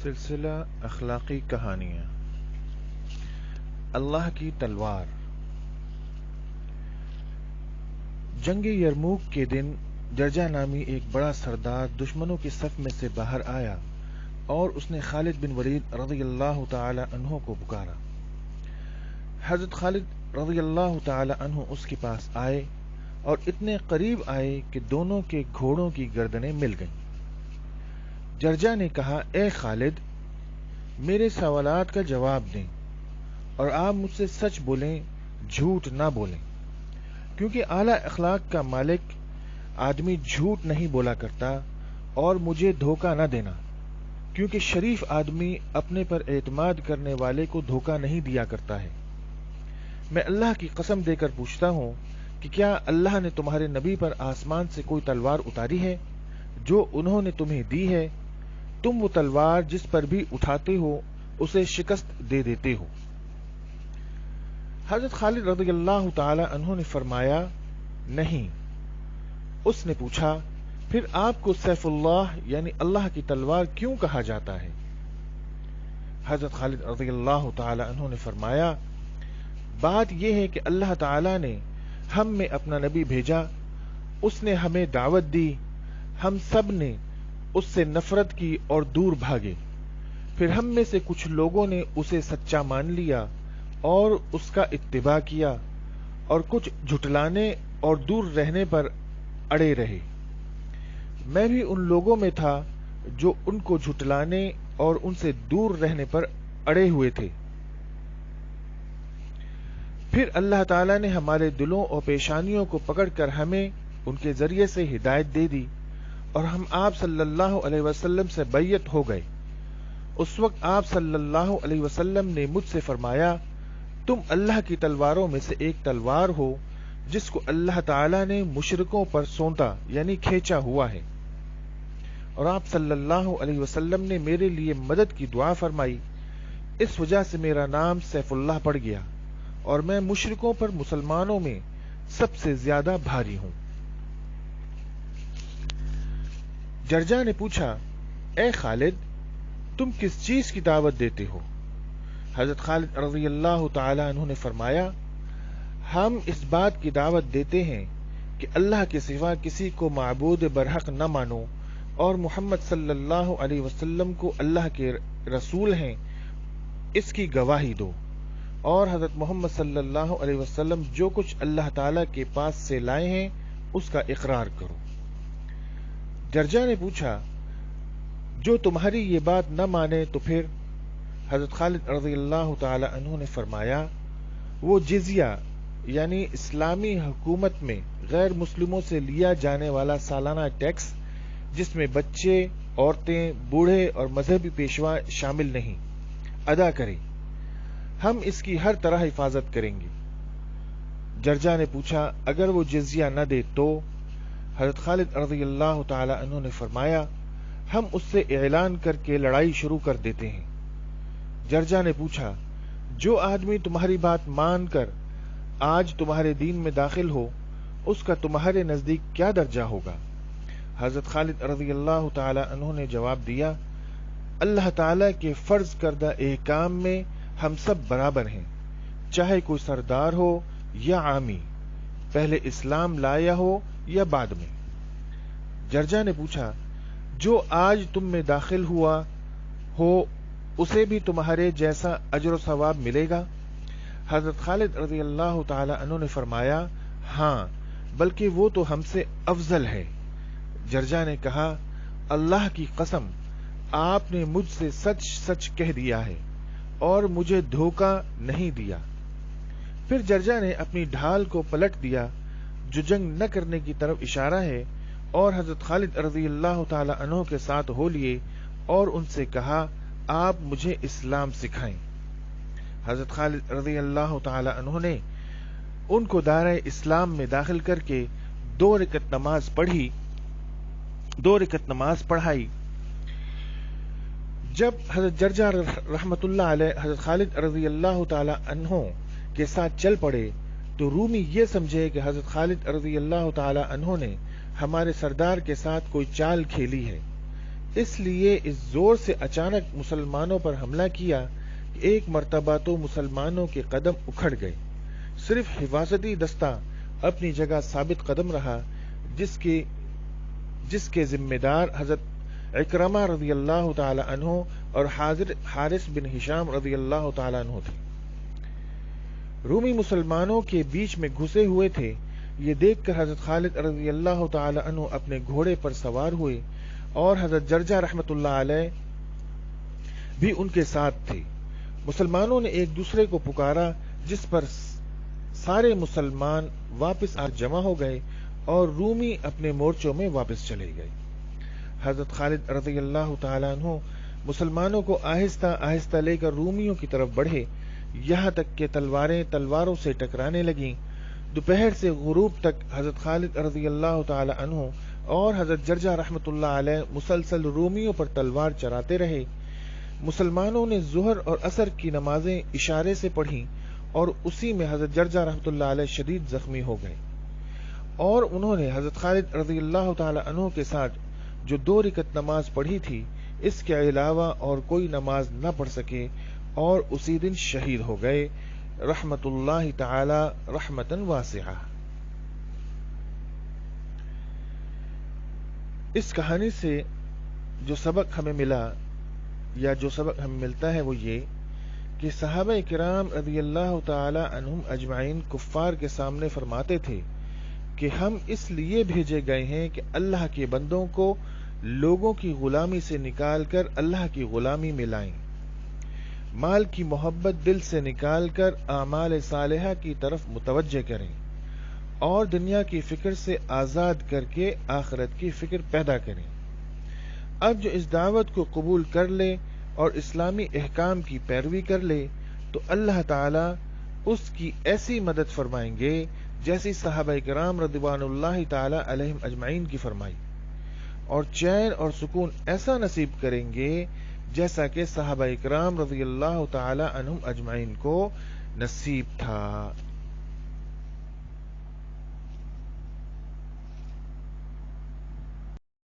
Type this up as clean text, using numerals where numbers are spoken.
سلسلہ اخلاقی کہانیاں۔ اللہ کی تلوار۔ جنگ یرموک کے دن جرجا نامی ایک بڑا سردار دشمنوں کی صف میں سے باہر آیا اور اس نے خالد بن ولید رضی اللہ تعالی عنہ کو پکارا۔ حضرت خالد رضی اللہ تعالی عنہ اس کے پاس آئے اور اتنے قریب آئے کہ دونوں کے گھوڑوں کی گردنیں مل گئیں۔ جرجا نے کہا، اے خالد، میرے سوالات کا جواب دیں اور آپ مجھ سے سچ بولیں، جھوٹ نہ بولیں، کیونکہ اعلی اخلاق کا مالک آدمی جھوٹ نہیں بولا کرتا، اور مجھے دھوکہ نہ دینا، کیونکہ شریف آدمی اپنے پر اعتماد کرنے والے کو دھوکہ نہیں دیا کرتا ہے۔ میں اللہ کی قسم دے کر پوچھتا ہوں کہ کیا اللہ نے تمہارے نبی پر آسمان سے کوئی تلوار اتاری ہے؟ جو انہوں نے تمہیں دی ہے، تم وہ تلوار جس پر بھی اٹھاتے ہو اسے شکست دے دیتے ہو۔ حضرت خالد رضی اللہ تعالی عنہ نے فرمایا، نہیں۔ اس نے پوچھا، پھر آپ کو سیف اللہ یعنی اللہ کی تلوار کیوں کہا جاتا ہے؟ حضرت خالد رضی اللہ تعالی عنہ نے فرمایا، بات یہ ہے کہ اللہ تعالی نے ہم میں اپنا نبی بھیجا، اس نے ہمیں دعوت دی، ہم سب نے اس سے نفرت کی اور دور بھاگے، پھر ہم میں سے کچھ لوگوں نے اسے سچا مان لیا اور اس کا اتباع کیا، اور کچھ جھٹلانے اور دور رہنے پر اڑے رہے۔ میں بھی ان لوگوں میں تھا جو ان کو جھٹلانے اور ان سے دور رہنے پر اڑے ہوئے تھے۔ پھر اللہ تعالیٰ نے ہمارے دلوں اور پیشانیوں کو پکڑ کر ہمیں ان کے ذریعے سے ہدایت دے دی، اور ہم آپ صلی اللہ علیہ وسلم سے بیعت ہو گئے۔ اس وقت آپ صلی اللہ علیہ وسلم نے مجھ سے فرمایا، تم اللہ کی تلواروں میں سے ایک تلوار ہو جس کو اللہ تعالیٰ نے مشرکوں پر سونتا یعنی کھینچا ہوا ہے، اور آپ صلی اللہ علیہ وسلم نے میرے لیے مدد کی دعا فرمائی، اس وجہ سے میرا نام سیف اللہ پڑ گیا، اور میں مشرکوں پر مسلمانوں میں سب سے زیادہ بھاری ہوں۔ جرجا نے پوچھا، اے خالد، تم کس چیز کی دعوت دیتے ہو؟ حضرت خالد رضی اللہ تعالی عنہ نے فرمایا، ہم اس بات کی دعوت دیتے ہیں کہ اللہ کے سوا کسی کو معبود برحق نہ مانو، اور محمد صلی اللہ علیہ وسلم کو اللہ کے رسول ہیں اس کی گواہی دو، اور حضرت محمد صلی اللہ علیہ وسلم جو کچھ اللہ تعالی کے پاس سے لائے ہیں اس کا اقرار کرو۔ جرجا نے پوچھا، جو تمہاری یہ بات نہ مانے تو پھر؟ حضرت خالد رضی اللہ تعالی عنہ نے فرمایا، وہ جزیہ یعنی اسلامی حکومت میں غیر مسلموں سے لیا جانے والا سالانہ ٹیکس، جس میں بچے، عورتیں، بوڑھے اور مذہبی پیشوا شامل نہیں، ادا کرے، ہم اس کی ہر طرح حفاظت کریں گے۔ جرجا نے پوچھا، اگر وہ جزیہ نہ دے تو؟ حضرت خالد رضی اللہ تعالی عنہ نے فرمایا، ہم اس سے اعلان کر کے لڑائی شروع کر دیتے ہیں۔ جرجا نے پوچھا، جو آدمی تمہاری بات مان کر آج تمہارے دین میں داخل ہو، اس کا تمہارے نزدیک کیا درجہ ہوگا؟ حضرت خالد رضی اللہ تعالی عنہ نے جواب دیا، اللہ تعالی کے فرض کردہ احکام میں ہم سب برابر ہیں، چاہے کوئی سردار ہو یا عامی، پہلے اسلام لایا ہو یا بعد میں۔ جرجا نے پوچھا، جو آج تم میں داخل ہوا ہو اسے بھی تمہارے جیسا اجر و ثواب ملے گا؟ حضرت خالد رضی اللہ تعالی عنہ نے فرمایا، ہاں، بلکہ وہ تو ہم سے افضل ہے۔ جرجا نے کہا، اللہ کی قسم، آپ نے مجھ سے سچ سچ کہہ دیا ہے اور مجھے دھوکہ نہیں دیا۔ پھر جرجا نے اپنی ڈھال کو پلٹ دیا، جو جنگ نہ کرنے کی طرف اشارہ ہے، اور حضرت خالد رضی اللہ تعالی عنہ کے ساتھ ہو لیے اور ان سے کہا، آپ مجھے اسلام سکھائیں۔ حضرت خالد رضی اللہ تعالی عنہ نے ان کو دائرہ اسلام میں داخل کر کے 2 رکعت نماز پڑھائی۔ جب حضرت جرجا رحمت اللہ علیہ حضرت خالد رضی اللہ تعالی عنہ کے ساتھ چل پڑے تو رومی یہ سمجھے کہ حضرت خالد رضی اللہ تعالی عنہ نے ہمارے سردار کے ساتھ کوئی چال کھیلی ہے، اس لیے اس زور سے اچانک مسلمانوں پر حملہ کیا کہ ایک مرتبہ تو مسلمانوں کے قدم اکھڑ گئے، صرف حفاظتی دستہ اپنی جگہ ثابت قدم رہا، جس کے ذمہ دار حضرت عکرمہ رضی اللہ تعالی عنہ اور حارث بن ہشام رضی اللہ تعالی عنہ تھے۔ رومی مسلمانوں کے بیچ میں گھسے ہوئے تھے۔ یہ دیکھ کر حضرت خالد رضی اللہ تعالی عنہ اپنے گھوڑے پر سوار ہوئے اور حضرت جرجہ رحمت اللہ علیہ بھی ان کے ساتھ تھے۔ مسلمانوں نے ایک دوسرے کو پکارا، جس پر سارے مسلمان واپس آ جمع ہو گئے اور رومی اپنے مورچوں میں واپس چلے گئے۔ حضرت خالد رضی اللہ تعالی عنہ مسلمانوں کو آہستہ آہستہ لے کر رومیوں کی طرف بڑھے، یہاں تک کہ تلواریں تلواروں سے ٹکرانے لگیں۔ دوپہر سے غروب تک حضرت خالد رضی اللہ تعالی عنہ اور حضرت جرجہ رحمت اللہ علیہ مسلسل رومیوں پر تلوار چراتے رہے۔ مسلمانوں نے ظہر اور عصر کی نمازیں اشارے سے پڑھیں اور اسی میں حضرت جرجہ رحمت اللہ علیہ شدید زخمی ہو گئے، اور انہوں نے حضرت خالد رضی اللہ تعالی عنہ کے ساتھ جو 2 رکعت نماز پڑھی تھی، اس کے علاوہ اور کوئی نماز نہ پڑھ سکے اور اسی دن شہید ہو گئے، رحمت اللہ تعالی رحمتاً واسعہ۔ اس کہانی سے جو سبق ہمیں ملا یا جو سبق ہمیں ملتا ہے وہ یہ کہ صحابہ کرام رضی اللہ تعالی عنہم اجمعین کفار کے سامنے فرماتے تھے کہ ہم اس لیے بھیجے گئے ہیں کہ اللہ کے بندوں کو لوگوں کی غلامی سے نکال کر اللہ کی غلامی میں لائیں، مال کی محبت دل سے نکال کر اعمال صالحہ کی طرف متوجہ کریں اور دنیا کی فکر سے آزاد کر کے آخرت کی فکر پیدا کریں۔ اب جو اس دعوت کو قبول کر لے اور اسلامی احکام کی پیروی کر لے تو اللہ تعالی اس کی ایسی مدد فرمائیں گے جیسی صحابہ کرام رضوان اللہ تعالی علیہم اجمعین کی فرمائی، اور چین اور سکون ایسا نصیب کریں گے جیسا کہ صحابہ کرام رضی اللہ تعالی عنہم اجمعین کو نصیب تھا۔